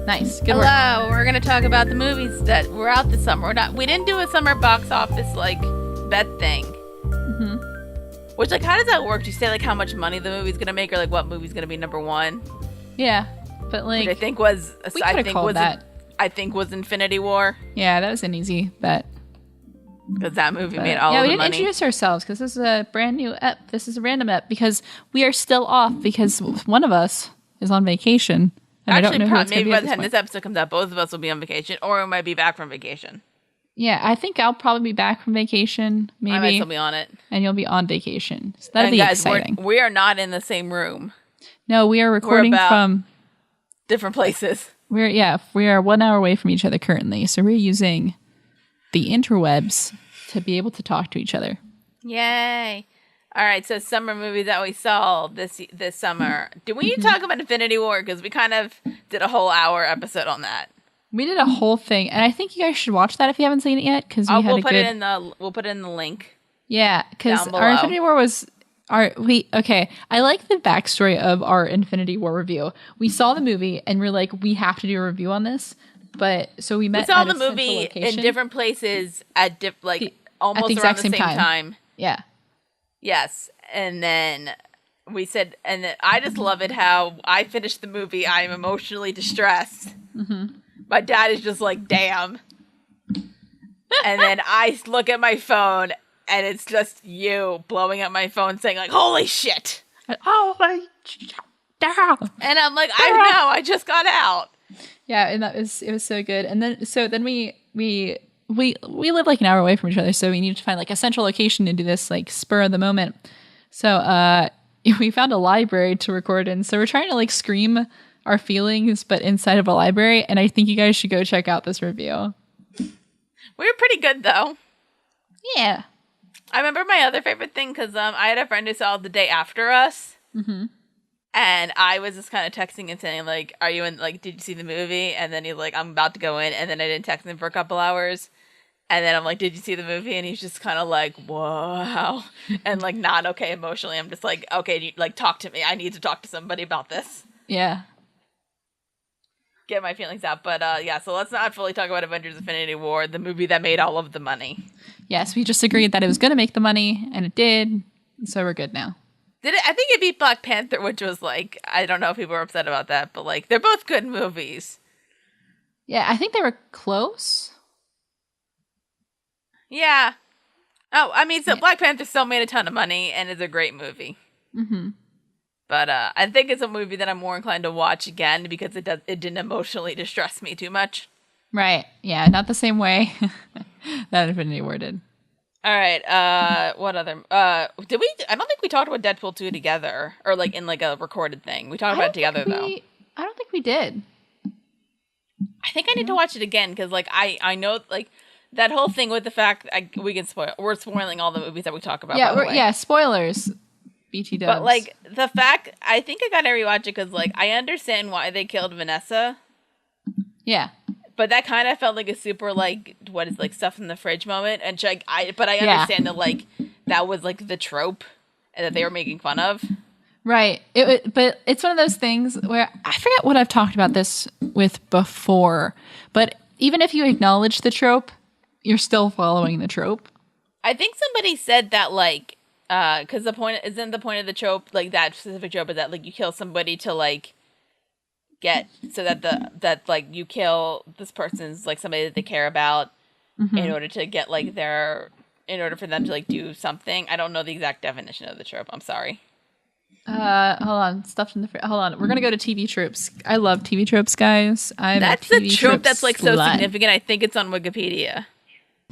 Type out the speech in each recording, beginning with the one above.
Nice. Good work. Hello. We're gonna talk about the movies that were out this summer. We didn't do a summer box office like bet thing. Mm-hmm. Which how does that work? Do you say how much money the movie's gonna make, or what movie's gonna be number one? Yeah, but Which I think was we could have called that. I think was Infinity War. Yeah, that was an easy bet. Because that movie made all of the money. Yeah, we didn't introduce ourselves because this is a brand new ep. This is a random ep because we are still off because one of us is on vacation. And Actually, I don't know who it's maybe by the time this this episode comes out, both of us will be on vacation, or we might be back from vacation. Yeah, I think I'll probably be back from vacation. Maybe I might still be on it, and you'll be on vacation. So that'll be exciting. We are not in the same room. No, we are recording from different places. We are 1 hour away from each other currently, so we're using the interwebs to be able to talk to each other. Yay! All right, so summer movies that we saw this summer. Do we need to talk about Infinity War? Because we kind of did a whole hour episode on that. We did a whole thing, and I think you guys should watch that if you haven't seen it yet. Because we'll put it in the link. Yeah, because our Infinity War was I like the backstory of our Infinity War review. We saw the movie, and we're like, we have to do a review on this. But so we met. We saw the movie in different places at almost at the around exact the same time. Yeah. Yes, and then we said, and then I just love it how I finished the movie. I am emotionally distressed. Mm-hmm. My dad is just like, damn. And then I look at my phone, and it's just you blowing up my phone saying holy shit. Holy shit. And I'm like, I know, I just got out. Yeah, and it was so good. And then we live an hour away from each other, so we needed to find a central location to do this spur of the moment. So we found a library to record in. So we're trying to scream our feelings, but inside of a library. And I think you guys should go check out this review. We were pretty good though. Yeah. I remember my other favorite thing because I had a friend who saw it the day after us. Mm-hmm. And I was just kind of texting and saying, are you in, did you see the movie? And then he's like, I'm about to go in. And then I didn't text him for a couple hours. And then I'm like, did you see the movie? And he's just kind of like, wow. And not okay emotionally. I'm just like, okay, talk to me. I need to talk to somebody about this. Yeah. Get my feelings out. But so let's not fully talk about Avengers Infinity War, the movie that made all of the money. Yes, we just agreed that it was going to make the money, and it did. So we're good now. Did it? I think it beat Black Panther, which was I don't know if people were upset about that, but they're both good movies. Yeah, I think they were close. Yeah. Oh, I mean, Black Panther still made a ton of money and is a great movie. Mm-hmm. But I think it's a movie that I'm more inclined to watch again because it didn't emotionally distress me too much. Right. Yeah, not the same way that Infinity War did. All right. What other? Did we? I don't think we talked about Deadpool 2 together, or in a recorded thing. We talked about it together though. I don't think we did. I think I need to watch it again because I know that whole thing with the fact we can spoil. We're spoiling all the movies that we talk about. Yeah, spoilers. BT dubs. But the fact, I think I gotta rewatch it because I understand why they killed Vanessa. Yeah. But that kind of felt like a super what is stuff in the fridge moment, and I understand that that was the trope, and that they were making fun of. Right. But it's one of those things where I forget what I've talked about this with before, but even if you acknowledge the trope, you're still following the trope. I think somebody said that because the point of the trope, that specific trope, is that you kill somebody to get so that you kill this person's somebody that they care about, mm-hmm. in order to get in order for them to do something. I don't know the exact definition of the trope. I'm sorry. Hold on. Hold on. We're gonna go to TV tropes. I love TV tropes, guys. That's the trope that's so significant. I think it's on Wikipedia.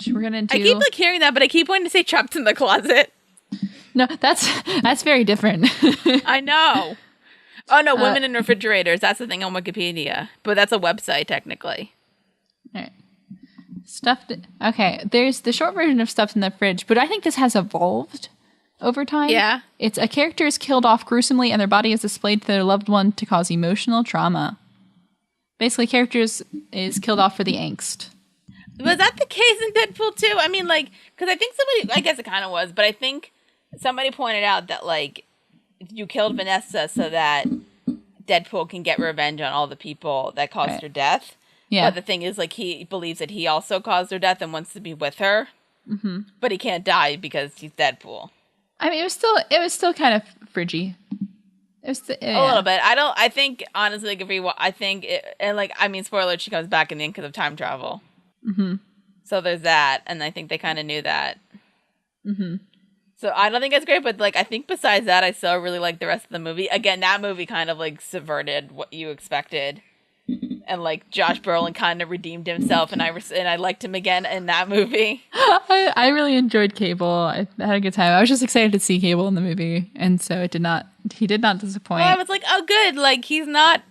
We're gonna do. I keep hearing that, but I keep wanting to say trapped in the closet. No, that's very different. I know. Oh no, women in refrigerators. That's the thing on Wikipedia, but that's a website technically. All right. Okay, there's the short version of Stuffed in the Fridge, but I think this has evolved over time. Yeah. It's a character is killed off gruesomely and their body is displayed to their loved one to cause emotional trauma. Basically, characters is killed off for the angst. Was that the case in Deadpool 2? I mean, because I think I guess it kind of was, but I think somebody pointed out that, you killed Vanessa so that Deadpool can get revenge on all the people that caused her death. Yeah. But the thing is, like, he believes that he also caused her death and wants to be with her. Mm-hmm. But he can't die because he's Deadpool. I mean, it was still kind of fridgy. It was a little bit. I think, honestly, like, spoiler, she comes back in the end because of time travel. Mm-hmm. So there's that, and I think they kind of knew that. Mm-hmm. So I don't think it's great, but, like, I think besides that, I still really like the rest of the movie. Again, that movie kind of, like, subverted what you expected. And, like, Josh Brolin kind of redeemed himself, and I liked him again in that movie. I really enjoyed Cable. I had a good time. I was just excited to see Cable in the movie, and so he did not disappoint. Well, I was like, oh, good. Like, he's not,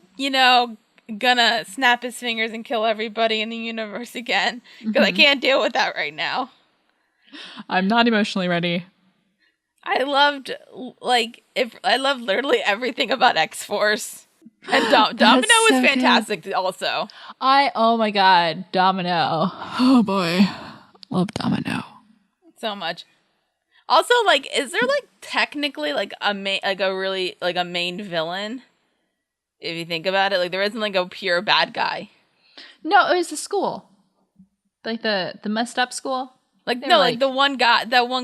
gonna snap his fingers and kill everybody in the universe again. Because I can't deal with that right now. I'm not emotionally ready. I loved literally everything about X-Force. And Domino was fantastic also. Oh my god, Domino. Oh boy. Love Domino. So much. Also, like, is there, like, technically, like, a main villain? If you think about it, like, there isn't, like, a pure bad guy. No, it was the school. Like, the messed up school. Like, no, like, that one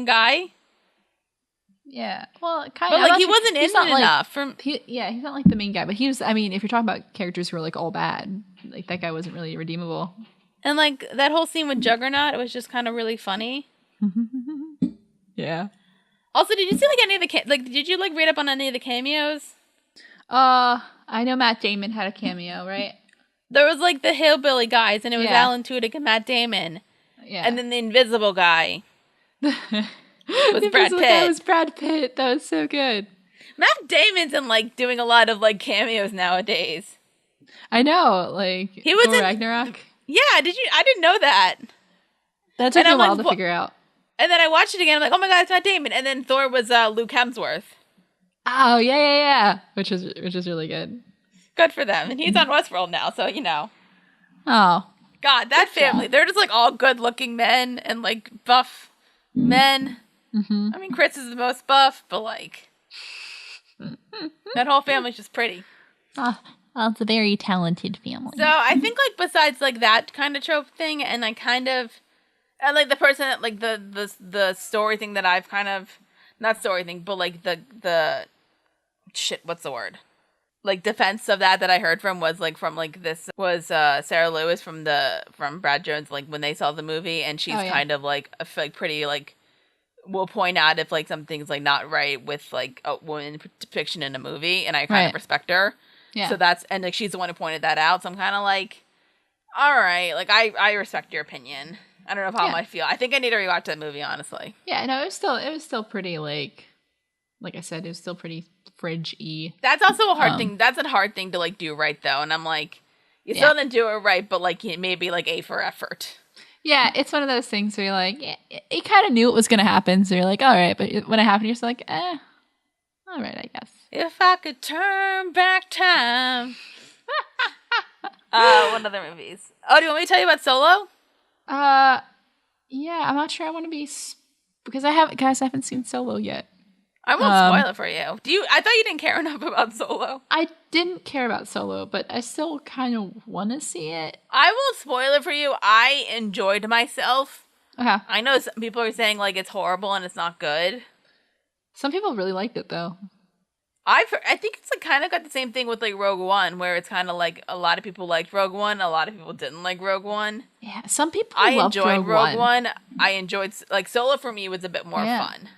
guy. Yeah, well, kind of. But, like, he wasn't in it enough. He's not, like, the main guy. But he was, I mean, if you're talking about characters who are, like, all bad, like, that guy wasn't really redeemable. And, like, that whole scene with Juggernaut, it was just kind of really funny. Yeah. Also, did you see, like, any of the, did you, like, read up on any of the cameos? I know Matt Damon had a cameo, right? There was, like, the hillbilly guys, and it was Alan Tudyk and Matt Damon. Yeah. And then the invisible guy. was Brad Pitt. That was Brad Pitt. That was so good. Matt Damon's in, like, doing a lot of, like, cameos nowadays. I know, like, he was Thor Ragnarok. Yeah, I didn't know that. That took me a while to figure out. And then I watched it again, I'm like, oh my god, it's Matt Damon. And then Thor was Luke Hemsworth. Oh, yeah. Which is really good. Good for them. And he's on Westworld now, so, Oh. God, that family. They're just, like, all good-looking men and, like, buff men. Mm-hmm. I mean, Chris is the most buff, but, like, that whole family's just pretty. Well, it's a very talented family. So, I think, like, besides, like, that kind of trope thing, and, like, kind of, and, like, the person that, like, the story thing that I've kind of, not story thing, but, like, the shit, what's the word? Like, defense of that I heard from was, like, from, like, this was Sarah Lewis from Brad Jones, like, when they saw the movie, and she's kind of, like, pretty, like, will point out if, like, something's, like, not right with, like, a woman depiction in a movie, and I kind of respect her. Yeah. So and, like, she's the one who pointed that out, so I'm kind of like, all right, like, I respect your opinion. I don't know how I feel. I think I need to rewatch that movie, honestly. Yeah, no, it was still pretty, like I said, it was still pretty fridge-y. That's also a hard thing. That's a hard thing to, like, do right, though. And I'm like, you still didn't do it right, but, like, maybe, like, A for effort. Yeah, it's one of those things where you're like, you kind of knew it was going to happen, so you're like, all right. But when it happened, you're just like, all right, I guess. If I could turn back time. What other movies? Oh, do you want me to tell you about Solo? Yeah, I'm not sure I want to be... because I haven't seen Solo yet. I won't spoil it for you. I thought you didn't care enough about Solo. I didn't care about Solo, but I still kind of want to see it. I won't spoil it for you. I enjoyed myself. Okay. I know some people are saying, like, it's horrible and it's not good. Some people really liked it, though. I think it's, like, kind of got the same thing with, like, Rogue One, where it's kind of like a lot of people liked Rogue One, a lot of people didn't like Rogue One. Yeah, some people loved Rogue One. I enjoyed, like, Solo for me was a bit more fun.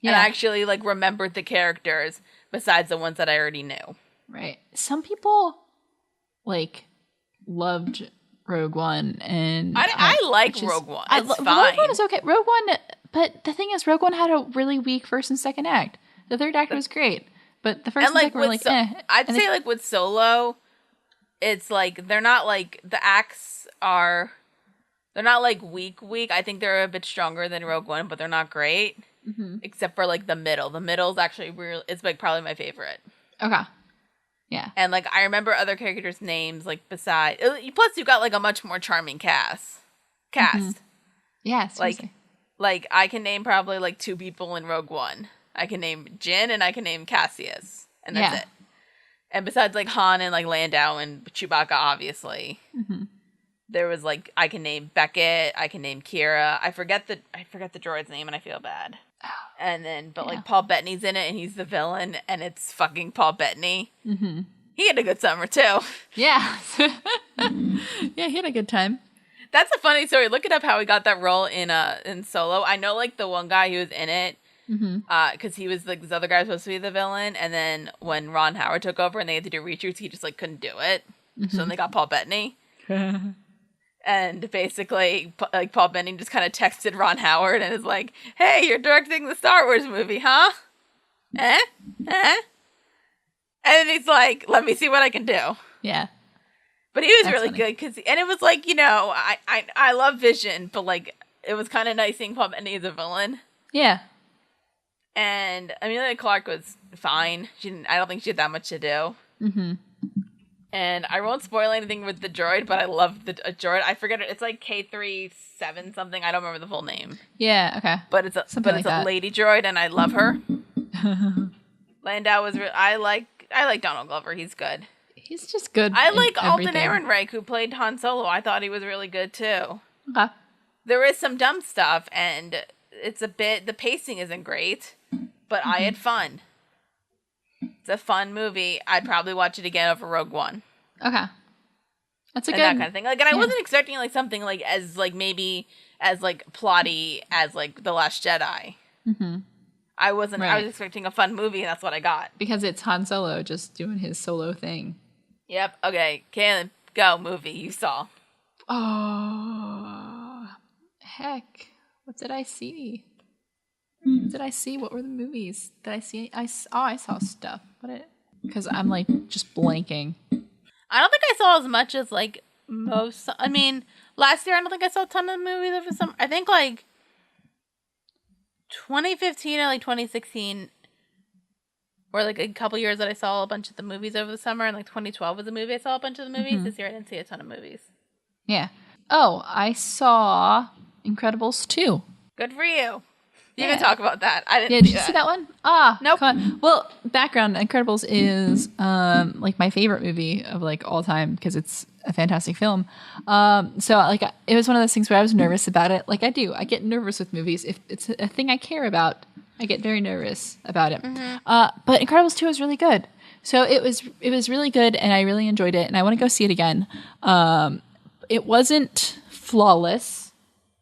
Yeah. And I actually, like, remembered the characters besides the ones that I already knew. Right. Some people, like, loved Rogue One, and I like Rogue One. It's fine. Rogue One is okay. Rogue One, but the thing is, Rogue One had a really weak first and second act. The third act was great, but the first and second were like, I'd say, like, with Solo, it's like they're not like the acts are. They're not like weak. I think they're a bit stronger than Rogue One, but they're not great. Mm-hmm. Except for, like, the middle. The middle's actually it's, like, probably my favorite. Okay. Yeah. And, like, I remember other characters' names, like, beside... Plus, you got, like, a much more charming cast. Mm-hmm. Yeah, seriously. Like, I can name probably, like, 2 people in Rogue One. I can name Jin and I can name Cassius. And that's it. And besides like Han and like Landau and Chewbacca, obviously, there was like I can name Beckett, I can name Kira. I forget the droid's name, and I feel bad. And then, like Paul Bettany's in it, and he's the villain, and it's fucking Paul Bettany. Mm-hmm. He had a good summer too. Yeah, yeah, he had a good time. That's a funny story. Look it up how he got that role in Solo. I know like the one guy who was in it. Because he was like this other guy was supposed to be the villain, and then when Ron Howard took over and they had to do reshoots, he just like couldn't do it. So then they got Paul Bettany, and basically like Paul Bettany just kind of texted Ron Howard and is like, "Hey, you're directing the Star Wars movie, huh? Eh? And he's like, "Let me see what I can do." Yeah, but he was really good and it was like I love Vision, but like it was kind of nice seeing Paul Bettany as a villain. Yeah. And Amelia Clarke was fine. I don't think she had that much to do. Mm-hmm. And I won't spoil anything with the droid, but I love the droid. I forget it. It's like K37 something. I don't remember the full name. Yeah. Okay. But it's a lady droid, and I love her. Landau was. I like Donald Glover. He's good. He's just good. I like Alden Ehrenreich, who played Han Solo. I thought he was really good too. Okay. There is some dumb stuff, and it's a bit. The pacing isn't great. But I had fun. It's a fun movie. I'd probably watch it again over Rogue One. Okay. That's a good... that kind of thing. Like, and I wasn't expecting like something like as like maybe as like plotty as like The Last Jedi. Mm-hmm. I wasn't. Right. I was expecting a fun movie, and that's what I got. Because it's Han Solo just doing his solo thing. Yep. Okay. Cailin, go movie you saw. Oh, heck! What did I see? What did I see? What were the movies? Did I see? I saw stuff. Because I'm like just blanking. I don't think I saw as much as like most. I mean, last year I don't think I saw a ton of movies over summer. I think like 2015 or like 2016 were like a couple years that I saw a bunch of the movies over the summer, and like 2012 was a movie I saw a bunch of the movies. Mm-hmm. This year I didn't see a ton of movies. Yeah. Oh, I saw Incredibles 2. Good for you. You can talk about that. I didn't. Yeah, did you see that one? Nope. Come on. Well, background: Incredibles is like my favorite movie of like all time because it's a fantastic film. So like it was one of those things where I was nervous about it. Like I get nervous with movies if it's a thing I care about. I get very nervous about it. Mm-hmm. But Incredibles 2 is really good. So it was really good, and I really enjoyed it, and I want to go see it again. It wasn't flawless.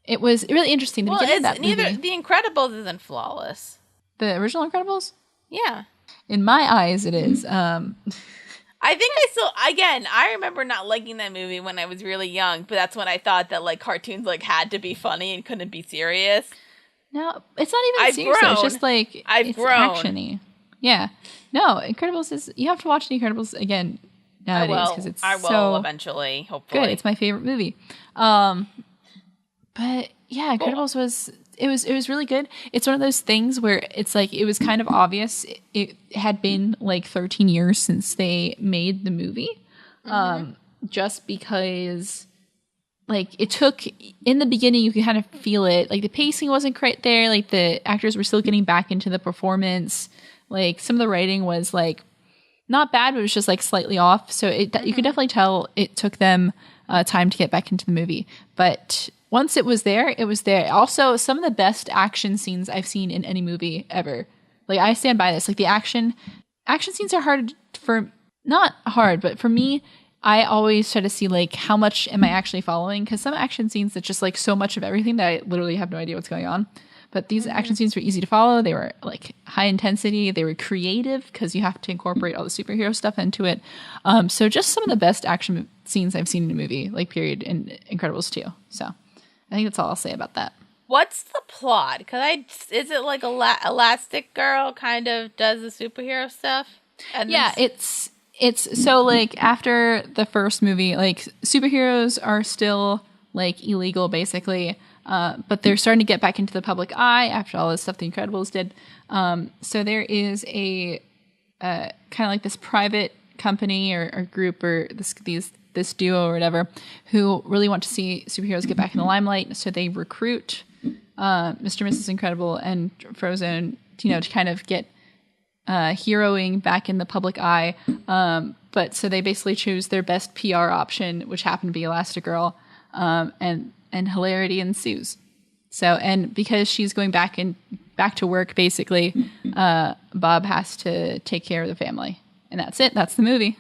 It was really interesting to get into that movie. The Incredibles isn't flawless. The original Incredibles? Yeah. In my eyes, it is. I think I remember not liking that movie when I was really young, but that's when I thought that like cartoons like had to be funny and couldn't be serious. No, it's not even serious. It's just like it's action-y. Yeah. No, Incredibles is. You have to watch The Incredibles again nowadays because it's I will eventually, hopefully. Good. It's my favorite movie. But yeah, Incredibles was really good. It's one of those things where it's like it was kind of obvious it had been like 13 years since they made the movie. Mm-hmm. Just because like it took in the beginning you could kind of feel it. Like the pacing wasn't quite there, like the actors were still getting back into the performance. Like some of the writing was like not bad, but it was just like slightly off. So you could definitely tell it took them time to get back into the movie. But once it was there, it was there. Also, some of the best action scenes I've seen in any movie ever. Like, I stand by this. Like, the action scenes are not hard, but for me, I always try to see, like, how much am I actually following? Because some action scenes, it's just, like, so much of everything that I literally have no idea what's going on. But these action scenes were easy to follow. They were, like, high intensity. They were creative because you have to incorporate all the superhero stuff into it. So just some of the best action scenes I've seen in a movie, like, period, in Incredibles 2. So I think that's all I'll say about that. What's the plot? Because is it like Elastic Girl kind of does the superhero stuff? And yeah, it's so like after the first movie, like superheroes are still like illegal basically, but they're starting to get back into the public eye after all this stuff The Incredibles did. So there is a kind of like this private company or group or this duo or whatever who really want to see superheroes get back in the limelight. So they recruit Mr. and Mrs. Incredible and Frozen, to kind of get heroing back in the public eye. But so they basically choose their best PR option, which happened to be Elastigirl, and hilarity ensues. So, and because she's going back to work, basically, Bob has to take care of the family, and that's it. That's the movie.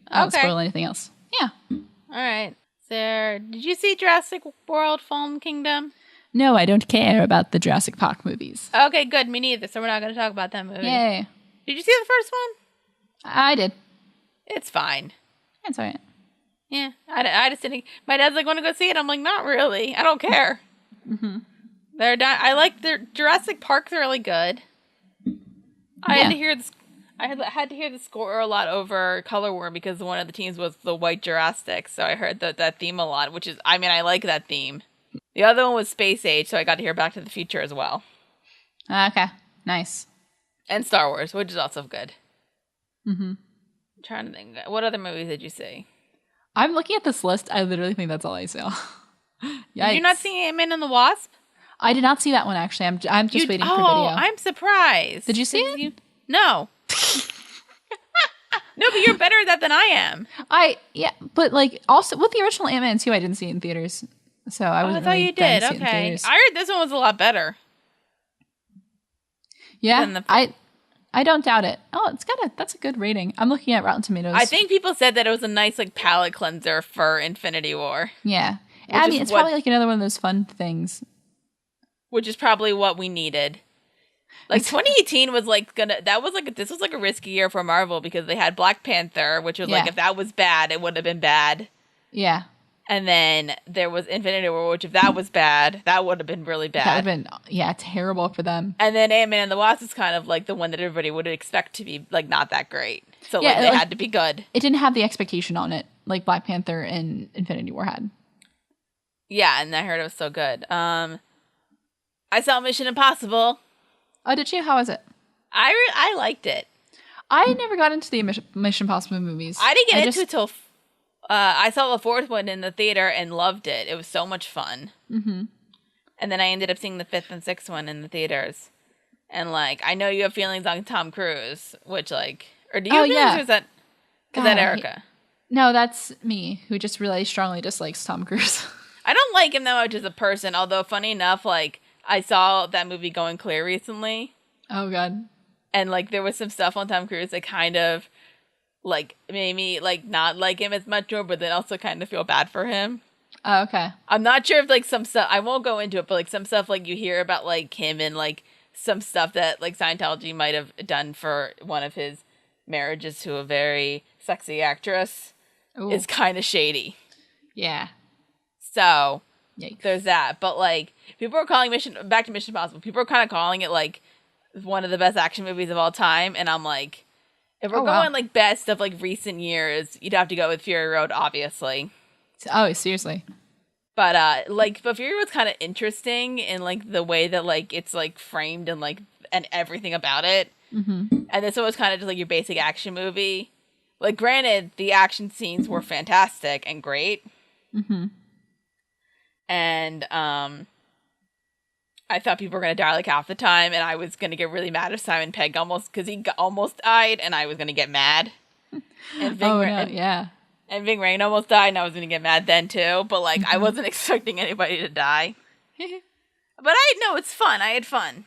I won't spoil anything else. Yeah. All right. Did you see Jurassic World: Fallen Kingdom? No, I don't care about the Jurassic Park movies. Okay, good. Me neither. So we're not going to talk about that movie. Yay. Did you see the first one? I did. It's fine. That's all right. Yeah. I just didn't. My dad's like, want to go see it? I'm like, not really. I don't care. Mm-hmm. I like their Jurassic Park's really good. I had to hear this. I had to hear the score a lot over Color War because one of the teams was the White Jurassic, so I heard that theme a lot, which is, I mean, I like that theme. The other one was Space Age, so I got to hear Back to the Future as well. Okay, nice. And Star Wars, which is also good. Mm-hmm. I'm trying to think. What other movies did you see? I'm looking at this list. I literally think that's all I saw. Did you not see Ant-Man and the Wasp? I did not see that one, actually. I'm just waiting for video. Oh, I'm surprised. Did you see it? No. No, but you're better at that than I am. Yeah, but like also with the original Ant-Man 2, I didn't see it in theaters. So I wasn't thought really you did. see it in Okay. theaters. I heard this one was a lot better. Yeah, I don't doubt it. Oh, that's a good rating. I'm looking at Rotten Tomatoes. I think people said that it was a nice like palate cleanser for Infinity War. Yeah. I mean, it's probably like another one of those fun things. Which is probably what we needed. Like 2018 was like this was like a risky year for Marvel because they had Black Panther, which was like if that was bad, it would have been bad. Yeah. And then there was Infinity War, which if that was bad, that would have been really bad. That would have been terrible for them. And then Ant-Man and the Wasp is kind of like the one that everybody would expect to be like not that great. So like they had to be good. It didn't have the expectation on it like Black Panther and Infinity War had. Yeah, and I heard it was so good. I saw Mission Impossible. Oh, did you? How was it? I liked it. I never got into the Mission Impossible movies. I didn't get into it till I saw the fourth one in the theater and loved it. It was so much fun. Mm-hmm. And then I ended up seeing the fifth and sixth one in the theaters. And like, I know you have feelings on Tom Cruise, which like, or do you have feelings? Or is that Erica? No, that's me, who just really strongly dislikes Tom Cruise. I don't like him that much as a person, although funny enough, like, I saw that movie Going Clear recently. Oh, God. And, like, there was some stuff on Tom Cruise that kind of, like, made me, like, not like him as much more, but then also kind of feel bad for him. Oh, okay. I'm not sure if, like, some stuff, I won't go into it, but, like, some stuff, like, you hear about, like, him and, like, some stuff that, like, Scientology might have done for one of his marriages to a very sexy actress is kind of shady. Yeah. So... Yikes. There's that, but like people are calling Back to Mission Impossible. People are kind of calling it like one of the best action movies of all time, and I'm like, if we're going like best of like recent years, you'd have to go with Fury Road, obviously. Oh, seriously. But Fury Road's kind of interesting in like the way that like it's like framed and like and everything about it. Mm-hmm. And this one was kind of just like your basic action movie. Like, granted, the action scenes were fantastic and great. Mm-hmm. And I thought people were going to die like half the time, and I was going to get really mad if Simon Pegg because he almost died, and I was going to get mad. And and Ving Rhames almost died, and I was going to get mad then too, but like I wasn't expecting anybody to die. But it's fun. I had fun.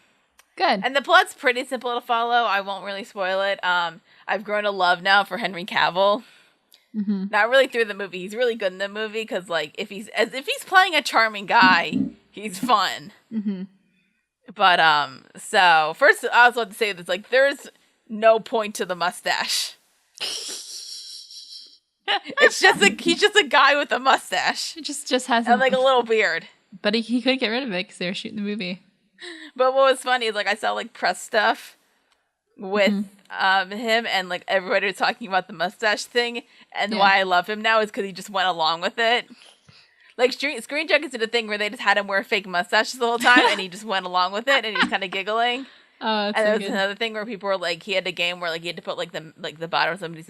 Good. And the plot's pretty simple to follow. I won't really spoil it. I've grown to love now for Henry Cavill. Mm-hmm. Not really through the movie. He's really good in the movie because, like, if he's playing a charming guy, he's fun. Mm-hmm. But so first, I also want to say this: like, there's no point to the mustache. It's just he's just a guy with a mustache. It just has and like a little beard. But he couldn't get rid of it because they were shooting the movie. But what was funny is like I saw like press stuff with him, and like everybody was talking about the mustache thing, and why I love him now is because he just went along with it. Like Screen Junkies did a thing where they just had him wear fake mustaches the whole time, and he just went along with it, and he was kind of giggling. Oh, that's and there so was good. another thing where people were like, he had a game where like he had to put like the bottom of somebody's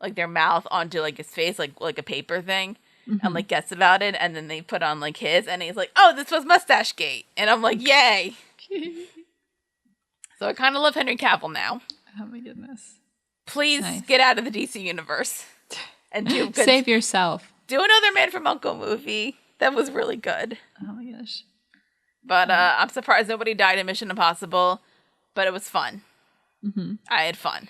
like their mouth onto like his face, like a paper thing, and like guess about it, and then they put on like his, and he's like, oh, this was Mustache Gate, and I'm like, yay. So So I kind of love Henry Cavill now. Oh my goodness. Please get out of the DC universe and do good. Save yourself. Do another Man from U.N.C.L.E. movie. That was really good. Oh my gosh. But I'm surprised nobody died in Mission Impossible, but it was fun. Mm-hmm. I had fun.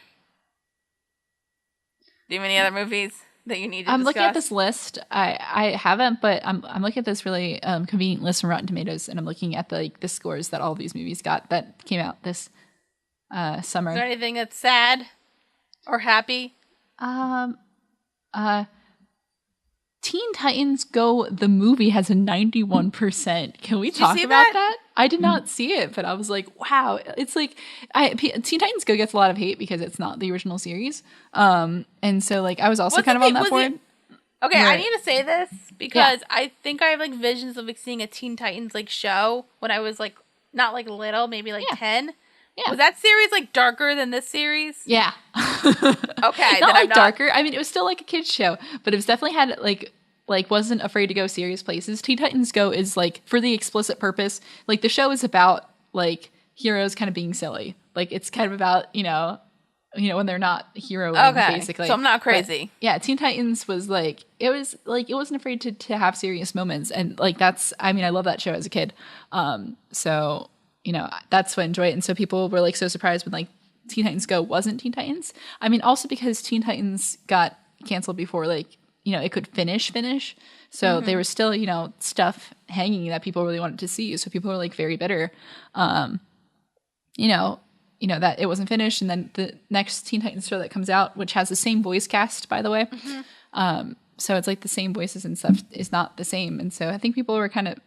Do you have any other movies that you need to discuss? Looking at this list. I haven't, but I'm looking at this really convenient list from Rotten Tomatoes, and I'm looking at the scores that all of these movies got that came out this summer. Is there anything that's sad or happy? Teen Titans Go, the movie, has a 91%. Can we talk about that? I did not see it, but I was like, wow. It's like, Teen Titans Go gets a lot of hate because it's not the original series. And so, like, I was also kind of on that board. Okay, I need to say this because I think I have, like, visions of, like, seeing a Teen Titans, like, show when I was, like, not, like, little, maybe, like, 10. Yeah. Was that series, like, darker than this series? Yeah. Okay. Not like darker. I mean, it was still like a kid's show, but it was definitely had, like wasn't afraid to go serious places. Teen Titans Go is, like, for the explicit purpose, like, the show is about, like, heroes kind of being silly. Like, it's kind of about, you know, when they're not heroing, basically. So I'm not crazy. But, yeah, Teen Titans was, like, it wasn't afraid to have serious moments. And, like, I love that show as a kid. So... that's what I enjoy it. And so people were, like, so surprised when, like, Teen Titans Go wasn't Teen Titans. I mean, also because Teen Titans got canceled before, like, it could finish. So there was still, stuff hanging that people really wanted to see. So people were, like, very bitter, that it wasn't finished. And then the next Teen Titans show that comes out, which has the same voice cast, by the way. So it's, like, the same voices and stuff is not the same. And so I think people were kind of,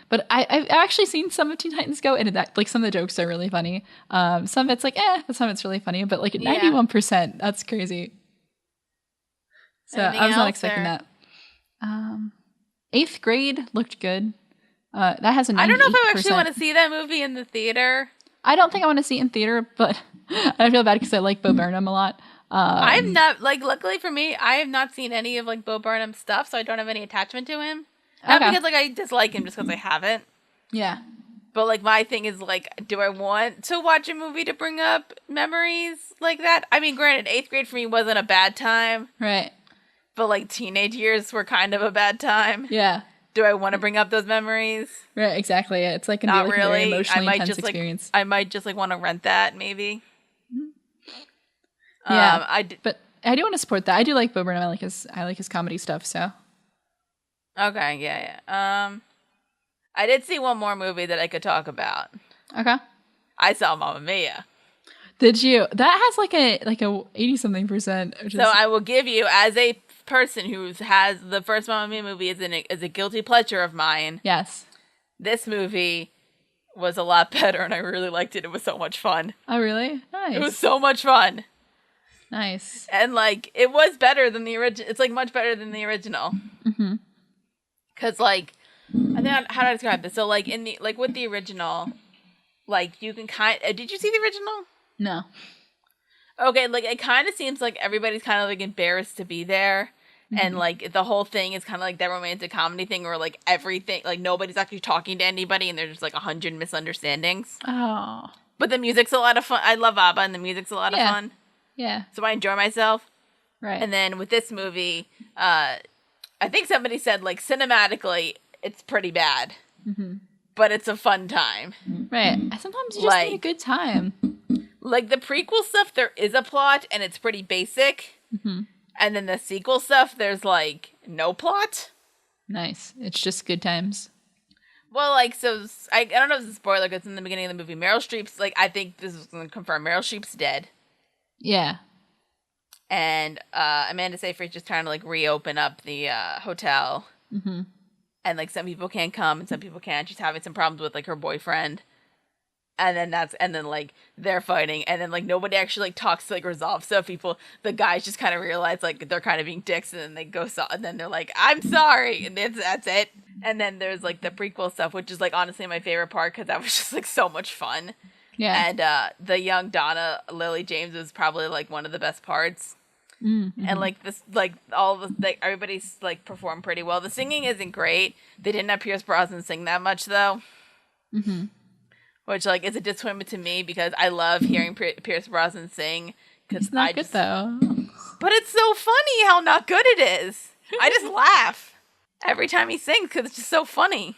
but I've actually seen some of Teen Titans Go, and that, like, some of the jokes are really funny. Some of it's like, but some of it's really funny. But, like, at 91%, that's crazy. So I was not expecting that. 8th Grade looked good. That has a 98%. I don't know if I actually want to see that movie in the theater. I don't think I want to see it in theater, but I feel bad because I like Bo Burnham a lot. I'm not, like, luckily for me, I have not seen any of, like, Bo Burnham's stuff, so I don't have any attachment to him. Not because, like, I dislike him just because I haven't. Yeah. But, like, my thing is, like, do I want to watch a movie to bring up memories like that? I mean, granted, 8th grade for me wasn't a bad time. Right. But, like, teenage years were kind of a bad time. Yeah. Do I want to bring up those memories? Right, exactly. It's, like, going to be, like, a very emotionally intense experience. I might just, like, want to rent that, maybe. Yeah. But I do want to support that. I do like Bo Burnham. I like his comedy stuff, so... Okay, yeah. I did see one more movie that I could talk about. Okay. I saw Mamma Mia. Did you? That has like a 80-something%. So I will give you, as a person who has the first Mamma Mia movie is a guilty pleasure of mine. Yes. This movie was a lot better, and I really liked it. It was so much fun. Oh, really? Nice. It was so much fun. Nice. And, like, it was better than the original. It's, like, much better than the original. Mm-hmm. Because, like, I think, how do I describe this? So, like, with the original, like, you can did you see the original? No. Okay, like, it kind of seems like everybody's kind of, like, embarrassed to be there. Mm-hmm. And, like, the whole thing is kind of like that romantic comedy thing where, like, everything, like, nobody's actually talking to anybody and there's just, like, 100 misunderstandings. Oh. But the music's a lot of fun. I love ABBA and the music's a lot of fun. Yeah. So I enjoy myself. Right. And then with this movie, I think somebody said, like, cinematically, it's pretty bad. Mm-hmm. But it's a fun time. Right. Sometimes you just need a good time. Like, the prequel stuff, there is a plot, and it's pretty basic. Mm-hmm. And then the sequel stuff, there's, like, no plot. Nice. It's just good times. Well, like, so, I don't know if it's a spoiler, because in the beginning of the movie, Meryl Streep's, like, I think this is going to confirm, Meryl Streep's dead. Yeah. And Amanda Seyfried's just trying to, like, reopen up the hotel. Mm-hmm. And, like, some people can't come and some people can't. She's having some problems with, like, her boyfriend. And then, like, they're fighting. And then, like, nobody actually, like, talks to, like, resolve stuff. The guys just kind of realize, like, they're kind of being dicks. And then they go, and then they're like, I'm sorry. And that's it. And then there's, like, the prequel stuff, which is, like, honestly my favorite part because that was just, like, so much fun. Yeah. And the young Donna Lily James was probably, like, one of the best parts. Mm-hmm. And, like, this, like, all the, like, everybody's, like, performed pretty well. The singing isn't great. They didn't have Pierce Brosnan sing that much, though. Mm-hmm. which like is a disappointment to me because I love hearing Pierce Brosnan sing. It's not good though. But it's so funny how not good it is. I just laugh every time he sings because it's just so funny.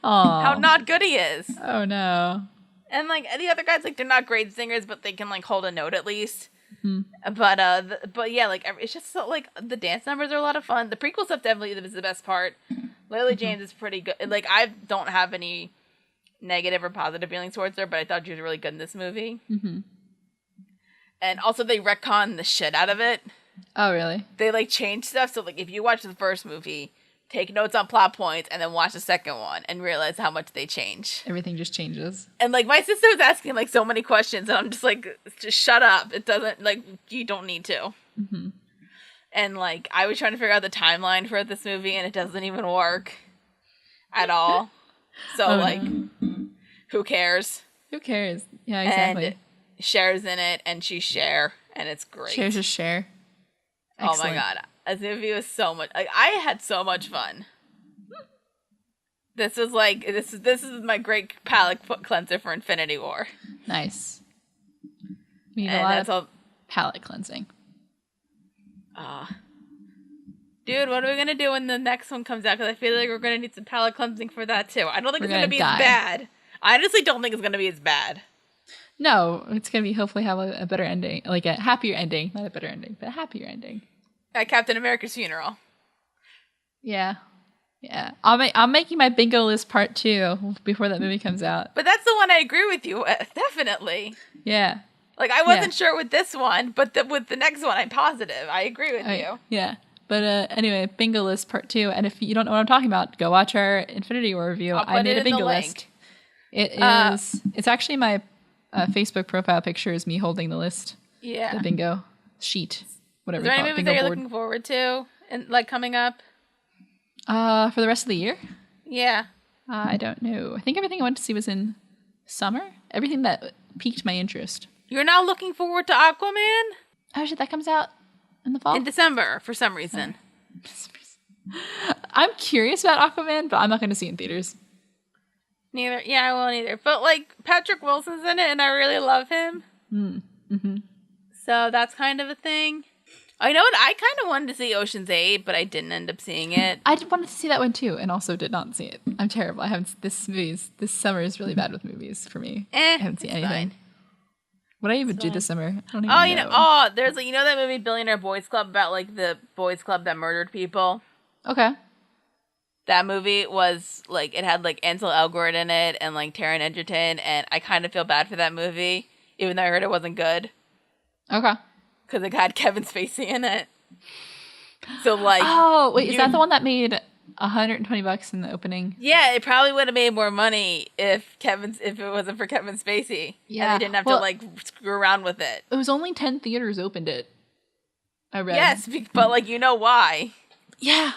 How not good he is. Oh no. And like the other guys, like they're not great singers, but they can like hold a note at least. Mm-hmm. But yeah, like it's just so like the dance numbers are a lot of fun. The prequel stuff definitely is the best part. Lily James is pretty good. Like I don't have any negative or positive feelings towards her, but I thought she was really good in this movie. Mm-hmm. And also they retcon the shit out of it. Oh really? They like change stuff. So like if you watch the first movie, take notes on plot points, and then watch the second one and realize how much they change. Everything just changes. And like my sister was asking like so many questions, and I'm just like, just shut up. It doesn't like you don't need to. Mm-hmm. And like I was trying to figure out the timeline for this movie, and it doesn't even work at all. So like, who cares? Who cares? Yeah, exactly. And Cher's in it, and she's Cher, and it's great. Cher's just Cher. Excellent. Oh my god, this movie was so much. Like I had so much fun. This is like this is my great palate cleanser for Infinity War. Nice. We need a lot of palate cleansing. Dude, what are we gonna do when the next one comes out? Because I feel like we're gonna need some palate cleansing for that too. I don't think it's gonna be as bad. I honestly don't think it's gonna be as bad. No, it's gonna be hopefully have a better ending, like a happier ending, not a better ending, but a happier ending. At Captain America's funeral. Yeah. I'm making my bingo list part 2 before that movie comes out. But that's the one I agree with you with, definitely. Yeah. Like I wasn't sure with this one, but with the next one, I'm positive. I agree with you. Yeah. But anyway, bingo list part 2. And if you don't know what I'm talking about, go watch our Infinity War review. I made a bingo list. It is. It's actually my Facebook profile picture is me holding the list. Yeah. The bingo sheet. Whatever. Is there any movies that you're looking forward to and like coming up? For the rest of the year? Yeah. I don't know. I think everything I went to see was in summer. Everything that piqued my interest. You're not looking forward to Aquaman? Oh shit, that comes out in the fall? In December, for some reason. I'm curious about Aquaman, but I'm not going to see it in theaters. Neither. Yeah, I won't either. But like Patrick Wilson's in it, and I really love him. Mm-hmm. So that's kind of a thing. Oh, you know what? I kind of wanted to see Ocean's 8, but I didn't end up seeing it. I wanted to see that one too, and also did not see it. I'm terrible. I haven't. This summer is really bad with movies for me. I haven't seen anything. Fine. What I even do this summer? I don't even know. There's like that movie Billionaire Boys Club about like the boys club that murdered people. Okay. That movie was like it had like Ansel Elgort in it and like Taron Egerton, and I kind of feel bad for that movie, even though I heard it wasn't good. Okay. Because it had Kevin Spacey in it. So like, oh wait, is that the one that made $120 in the opening? Yeah, it probably would have made more money if it wasn't for Kevin Spacey. Yeah, and they didn't have to like screw around with it. It was only 10 theaters opened it. I read. Yes, but like why? Yeah,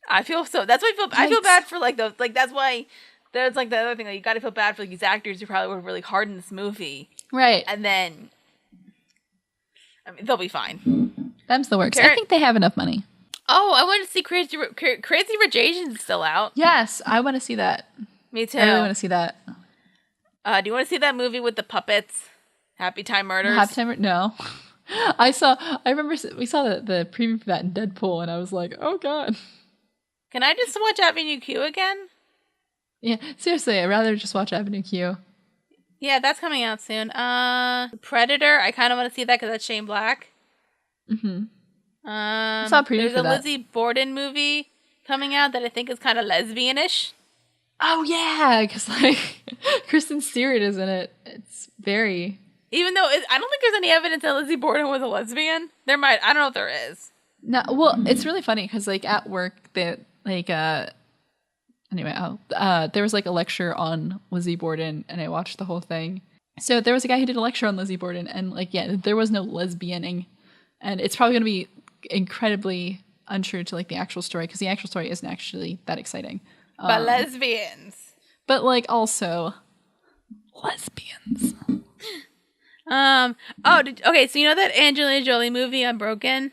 I feel so. That's why I feel bad for like those. Like that's why there's like the other thing. Like you got to feel bad for like, these actors who probably worked really hard in this movie, right? And then, I mean, they'll be fine. Them's the works. I think they have enough money. Oh, I want to see Crazy Rich Asians still out. Yes, I want to see that. Me too. I really want to see that. Do you want to see that movie with the puppets? Happy Time Murders? No. I remember we saw the preview for that in Deadpool, and I was like, oh god. Can I just watch Avenue Q again? Yeah, seriously, I'd rather just watch Avenue Q. Yeah, that's coming out soon. Predator, I kind of want to see that because that's Shane Black. Mm-hmm. I saw a preview there's for a that. Lizzie Borden movie coming out that I think is kind of lesbian-ish. Oh yeah, because like Kristen Stewart is in it. It's very. Even though I don't think there's any evidence that Lizzie Borden was a lesbian. There might. I don't know if there is. No, well, it's really funny because like at work, they like anyway, there was like a lecture on Lizzie Borden, and I watched the whole thing. So there was a guy who did a lecture on Lizzie Borden, and like there was no lesbianing, and it's probably going to be incredibly untrue to like the actual story because the actual story isn't actually that exciting. But lesbians. But like also lesbians. Okay, so you know that Angelina Jolie movie Unbroken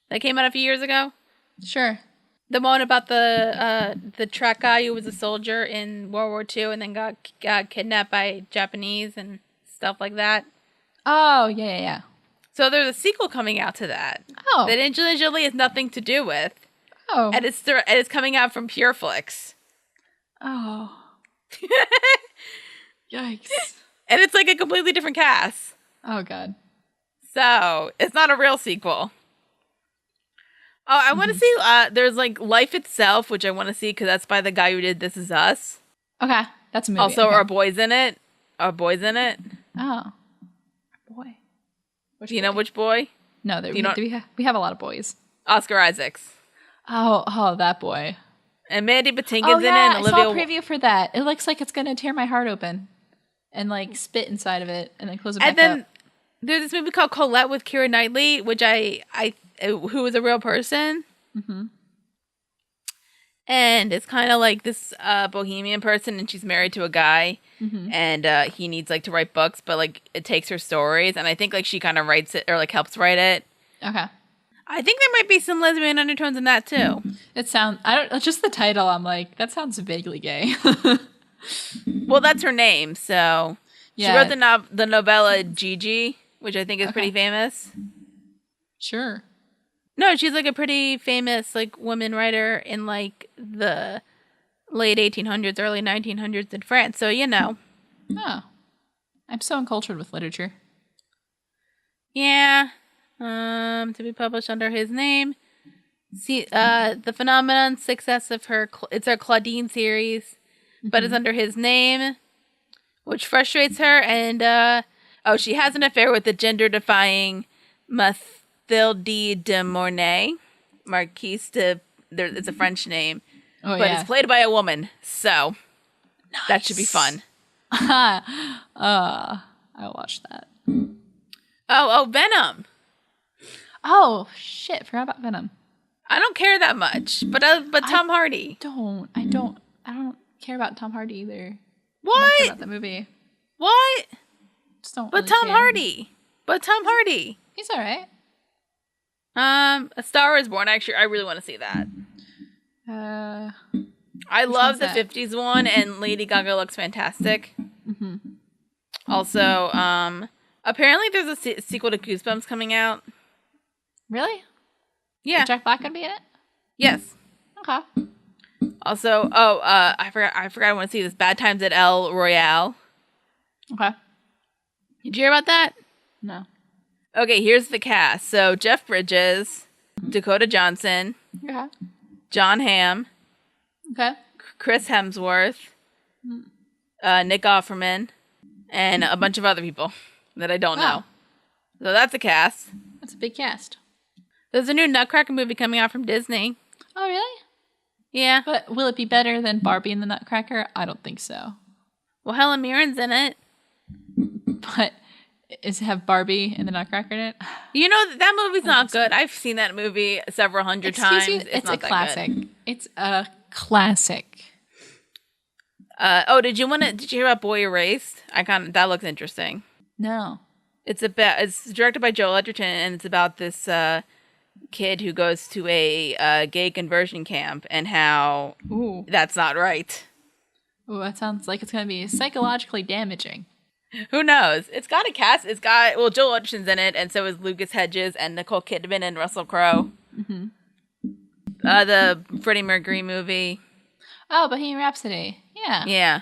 that came out a few years ago? Sure. The one about the track guy who was a soldier in World War II and then got kidnapped by Japanese and stuff like that. Oh, yeah. So there's a sequel coming out to that. Oh. That Angelina Jolie has nothing to do with. Oh. And it's coming out from PureFlix. Oh. Yikes. And it's like a completely different cast. Oh, God. So, it's not a real sequel. Oh, I want to see, there's like Life Itself, which I want to see because that's by the guy who did This Is Us. Okay. That's a movie. Also, okay. Our Boy's in it. Our Boy's in it. Oh. Boy. Do you know which boy? No, we have a lot of boys. Oscar Isaacs. Oh, that boy. And Mandy Patinkin's in it. And I Olivia saw a preview for that. It looks like it's going to tear my heart open and like spit inside of it and then close it back up. And then there's this movie called Colette with Keira Knightley, which who is a real person. Mm-hmm. And it's kind of like this bohemian person, and she's married to a guy, and he needs like to write books, but like it takes her stories, and I think like she kind of writes it or like helps write it. Okay. I think there might be some lesbian undertones in that too. Just the title, I'm like, that sounds vaguely gay. Well, that's her name, so yeah. She wrote the novella Gigi, which I think is pretty famous. Sure. No, she's like a pretty famous like woman writer in like the late 1800s, early 1900s in France. So, you know. Oh. I'm so uncultured with literature. Yeah. To be published under his name. See, the phenomenon success of it's her Claudine series, but it's under his name, which frustrates her. And, she has an affair with the gender-defying Mathilde de Mornay, Marquise de. It's a French name, but it's played by a woman, so that should be fun. I'll watch that. Oh, Venom. Oh shit! Forgot about Venom. I don't care that much, but Tom Hardy. I don't care about Tom Hardy either. What? I don't care about the movie. What? Just don't. But really Tom care. Hardy. But Tom Hardy. He's all right. A Star Is Born. Actually, I really want to see that. I love the 50s one, and Lady Gaga looks fantastic. Mm-hmm. Also, apparently there's a sequel to Goosebumps coming out. Really? Yeah. Is Jack Black gonna be in it? Yes. Okay. Also, I forgot I want to see this Bad Times at El Royale. Okay. Did you hear about that? No. Okay, here's the cast. So, Jeff Bridges, Dakota Johnson, Okay. John Hamm, Okay. Chris Hemsworth, Nick Offerman, and a bunch of other people that I don't know. So that's a cast. That's a big cast. There's a new Nutcracker movie coming out from Disney. Oh, really? Yeah. But will it be better than Barbie and the Nutcracker? I don't think so. Well, Helen Mirren's in it. But have Barbie and the Nutcracker in it? You know, that movie's not good. I've seen that movie several hundred times. It's not a classic. It's a classic. Did you hear about Boy Erased? That looks interesting. No. It's directed by Joel Edgerton, and it's about this kid who goes to a gay conversion camp and how that's not right. Ooh, that sounds like it's going to be psychologically damaging. Who knows? It's got a cast. Joel Edgerton's in it, and so is Lucas Hedges and Nicole Kidman and Russell Crowe. Mm-hmm. The Freddie Mercury movie. Oh, Bohemian Rhapsody. Yeah. Yeah.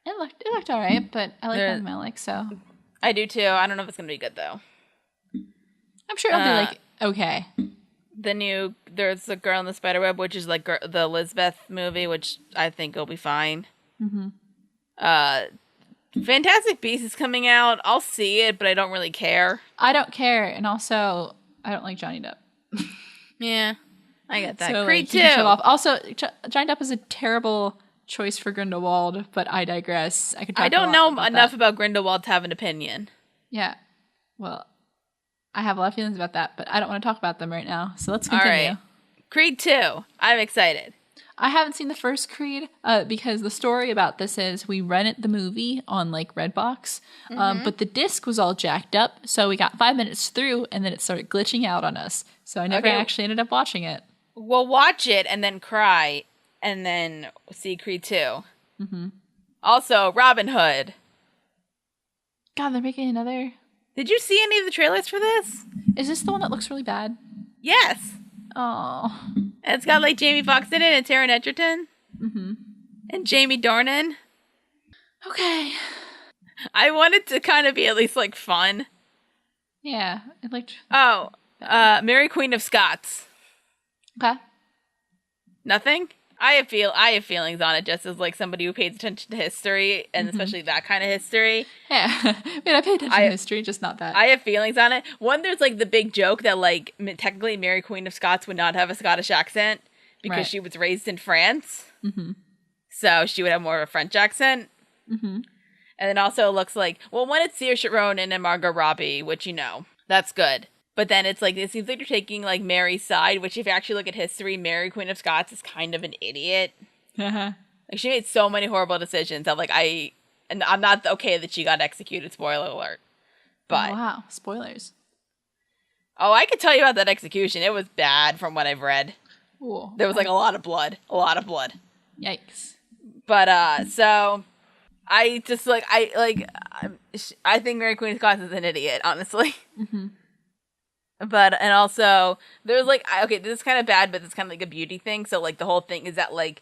It looked all right, but I like Rami Malek, so. I do too. I don't know if it's going to be good, though. I'm sure it'll be like, okay. There's a Girl in the Spiderweb, which is like the Elizabeth movie, which I think will be fine. Mm-hmm. Fantastic Beasts is coming out. I'll see it, but I don't really care. I don't care, and also, I don't like Johnny Depp. Yeah, I get that. So, Creed 2. Also, Johnny Depp is a terrible choice for Grindelwald, but I digress. I don't know enough about Grindelwald to have an opinion. Yeah. Well, I have a lot of feelings about that, but I don't want to talk about them right now. So let's continue. All right. Creed 2. I'm excited. I haven't seen the first Creed because the story about this is we rented the movie on like Redbox, but the disc was all jacked up. So we got 5 minutes through and then it started glitching out on us. So I never actually ended up watching it. we'll watch it and then cry and then see Creed 2. Mm-hmm. Also, Robin Hood. God, they're making another. Did you see any of the trailers for this? Is this the one that looks really bad? Yes. Oh. And it's got like Jamie Foxx in it and Taron Egerton. Mm-hmm. And Jamie Dornan. Okay. I wanted to kind of be at least like fun. Yeah. It looked. Oh, Mary Queen of Scots. Okay. Nothing? I have feelings on it just as like somebody who pays attention to history and especially that kind of history. Yeah. I mean, I pay attention to history, just not that. I have feelings on it. One, there's like the big joke that like technically Mary Queen of Scots would not have a Scottish accent because she was raised in France. Mm-hmm. So she would have more of a French accent. Mm-hmm. And then also it looks like, well, when it's Saoirse Ronan and Margot Robbie, which, you know, that's good. But then it's like, it seems like you're taking like Mary's side, which if you actually look at history, Mary Queen of Scots is kind of an idiot. Uh-huh. Like she made so many horrible decisions that like and I'm not okay that she got executed, spoiler alert. But wow, spoilers. Oh, I could tell you about that execution. It was bad from what I've read. Ooh. There was like a lot of blood. Yikes. But so I just like I think Mary Queen of Scots is an idiot, honestly. Mm-hmm. But and also there's like okay, this is kind of bad, but it's kind of like a beauty thing. So like the whole thing is that like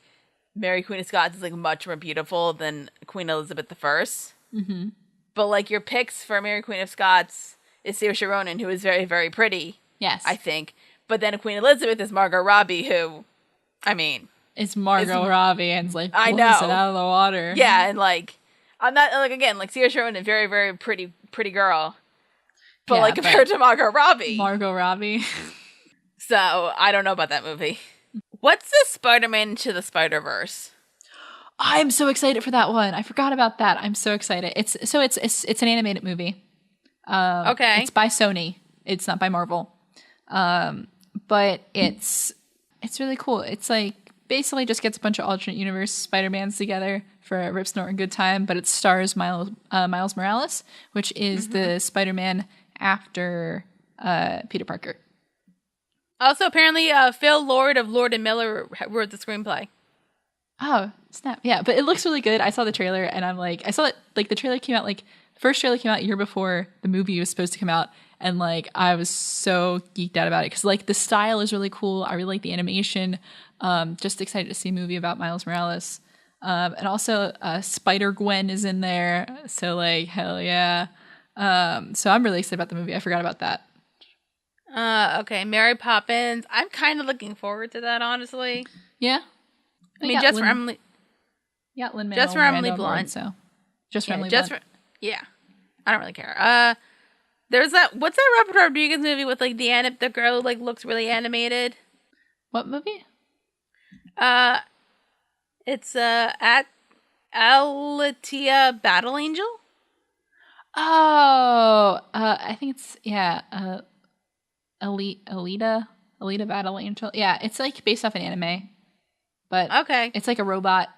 Mary Queen of Scots is like much more beautiful than Queen Elizabeth I. Mm-hmm. But like your picks for Mary Queen of Scots is Saoirse Ronan, who is very, very pretty. Yes, I think. But then Queen Elizabeth is Margot Robbie, who, I mean, it's Margot Robbie, and it's like I blows know it out of the water. Yeah, and like I'm not like again like Saoirse Ronan, very, very pretty girl. But like compared to Margot Robbie. So I don't know about that movie. What's the Spider-Man Into the Spider-Verse? I'm so excited for that one. I forgot about that. I'm so excited. It's an animated movie. Okay. It's by Sony. It's not by Marvel. But it's really cool. It's like basically just gets a bunch of alternate universe Spider-Mans together for a rip snort and good time, but it stars Miles Morales, which is the Spider-Man after Peter Parker. Also, apparently, Phil Lord of Lord and Miller wrote the screenplay. Oh, snap. Yeah, but it looks really good. I saw the trailer and I'm like, I saw it, like the trailer came out, like the first trailer came out a year before the movie was supposed to come out. And like, I was so geeked out about it because like the style is really cool. I really like the animation. Just excited to see a movie about Miles Morales. And also Spider-Gwen is in there. So like, hell yeah. So I'm really excited about the movie. I forgot about that. Okay, Mary Poppins. I'm kind of looking forward to that, honestly. Yeah. I mean, just for Emily. Yeah, Lin-Manuel just for Emily Miranda Blunt. So just for Emily Blunt. Yeah, I don't really care. There's that. What's that Robert Rodriguez movie with like the girl who, like looks really animated? What movie? It's at Alita Battle Angel. Oh, I think it's Alita Battle Angel. Yeah, it's like based off an anime, but okay, it's like a robot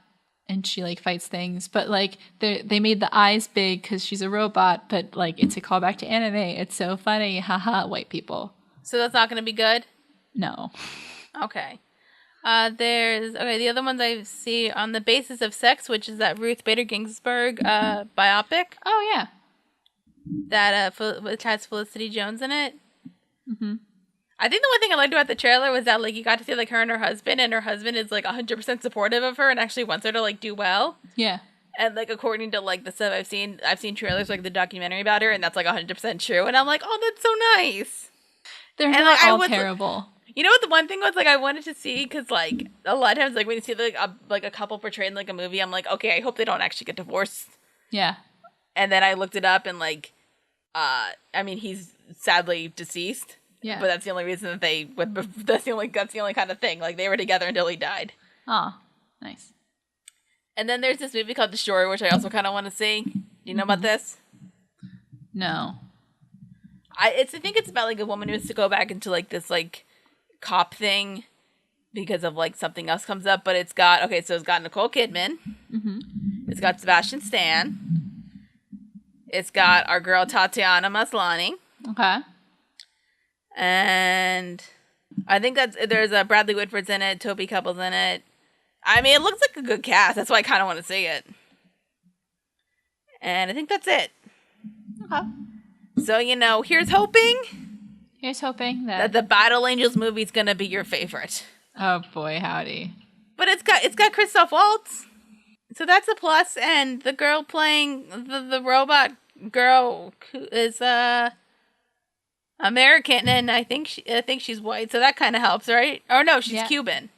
and she like fights things. But like they made the eyes big because she's a robot, but like it's a callback to anime. It's so funny, haha, white people. So that's not going to be good. No. Okay. The other ones I see On the Basis of Sex, which is that Ruth Bader Ginsburg biopic. Oh yeah. That which has Felicity Jones in it. Mm-hmm. I think the one thing I liked about the trailer was that like you got to see like her and her husband is like 100% supportive of her and actually wants her to like do well. Yeah. And like according to like the stuff I've seen trailers like the documentary about her and that's like 100% true and I'm like, oh, that's so nice. They're not all terrible. You know what the one thing was like I wanted to see because like a lot of times like when you see like a couple portrayed in like a movie I'm like, okay, I hope they don't actually get divorced. Yeah. And then I looked it up and like I mean he's sadly deceased. Yeah. But that's the only reason that that's the only kind of thing. Like they were together until he died. Oh, nice. And then there's this movie called The Shore, which I also kind of want to see. Do you know about this? No. I think it's about like a woman who has to go back into like this like cop thing because of like something else comes up. But it's got Nicole Kidman. Mm-hmm. It's got Sebastian Stan. It's got our girl Tatiana Maslany. Okay. And I think there's Bradley Whitford's in it, Toby Kebbell's in it. I mean, it looks like a good cast. That's why I kind of want to see it. And I think that's it. Okay. So, here's hoping. Here's hoping that the Battle Angels movie is going to be your favorite. Oh boy, howdy. But it's got Christoph Waltz. So that's a plus. And the girl playing the robot girl is American, and I think she's white, so that kind of helps, right? Or no, she's Cuban.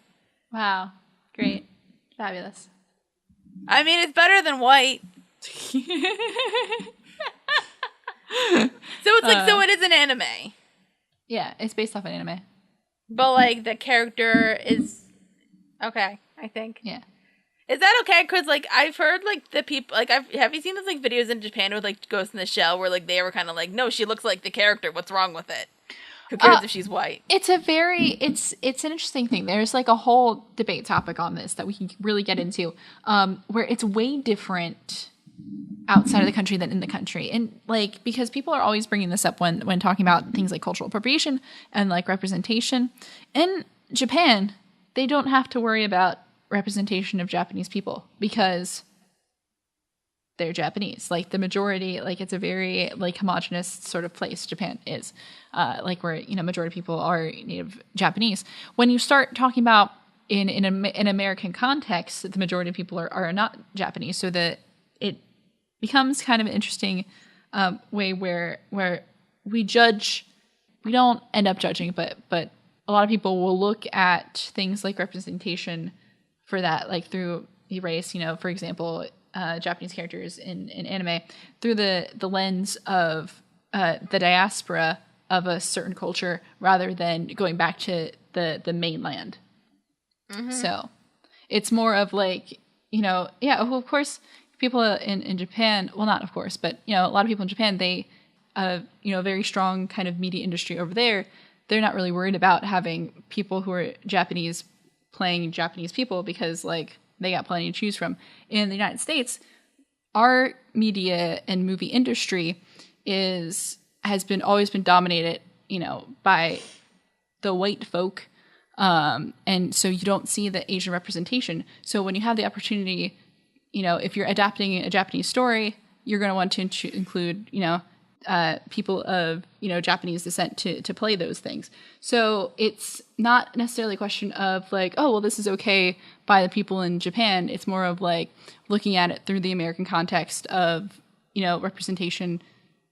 Wow. Great. Fabulous. I mean, it's better than white. So it's so it is an anime. Yeah, it's based off an anime. But like the character is okay, I think. Yeah. Is that okay? Because like I've heard like the people like have you seen those like videos in Japan with like Ghost in the Shell where like they were kind of like, no, she looks like the character. What's wrong with it? Who cares if she's white? It's it's an interesting thing. There's like a whole debate topic on this that we can really get into, where it's way different outside of the country than in the country. And like, because people are always bringing this up when talking about things like cultural appropriation and like representation. In Japan, they don't have to worry about representation of Japanese people because they're Japanese. Like the majority, like it's a very like homogenous sort of place. Japan is like where, majority of people are native Japanese. When you start talking about in an American context, the majority of people are not Japanese. So that it becomes kind of an interesting way where we don't end up judging, but a lot of people will look at things like representation for that, like through the race, for example, Japanese characters in anime, through the lens of the diaspora of a certain culture rather than going back to the mainland. Mm-hmm. So it's more of like, of course, people in Japan, well, not of course, but, a lot of people in Japan, they, a very strong kind of media industry over there. They're not really worried about having people who are Japanese playing Japanese people because like they got plenty to choose from. In the United States, our media and movie industry has always been dominated, by the white folk. And so you don't see the Asian representation. So when you have the opportunity, if you're adapting a Japanese story, you're going to want to include, people of, Japanese descent to play those things. So it's not necessarily a question of like, oh, well, this is okay by the people in Japan. It's more of like looking at it through the American context of, representation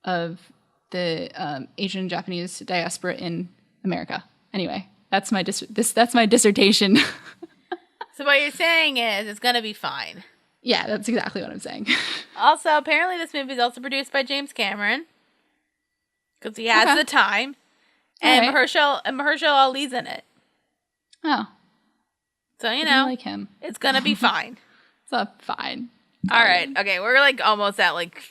of the Asian Japanese diaspora in America. Anyway, that's my dissertation. So what you're saying is it's going to be fine. Yeah, that's exactly what I'm saying. Also, apparently this movie is also produced by James Cameron. Because he has the time. And right. Mahershala Ali's in it. Oh. So, I like him. It's going to be fine. It's fine. All right. Okay, we're like almost at like,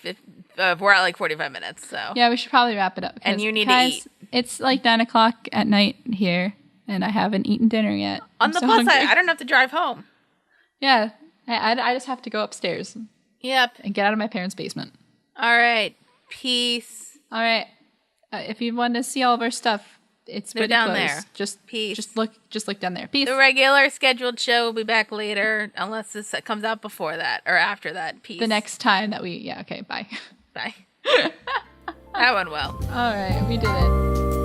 we're at like 45 minutes, so. Yeah, we should probably wrap it up. And you need to eat. It's like 9 o'clock at night here, and I haven't eaten dinner yet. On the plus side, I don't have to drive home. Yeah. I just have to go upstairs. Yep. And get out of my parents' basement. All right. Peace. All right. If you want to see all of our stuff, it's pretty down close. there. Just peace. Just look down there. Peace. The regular scheduled show will be back later, unless this comes out before that or after that. Peace. The next time that okay, bye. Bye. That went well. All right, we did it.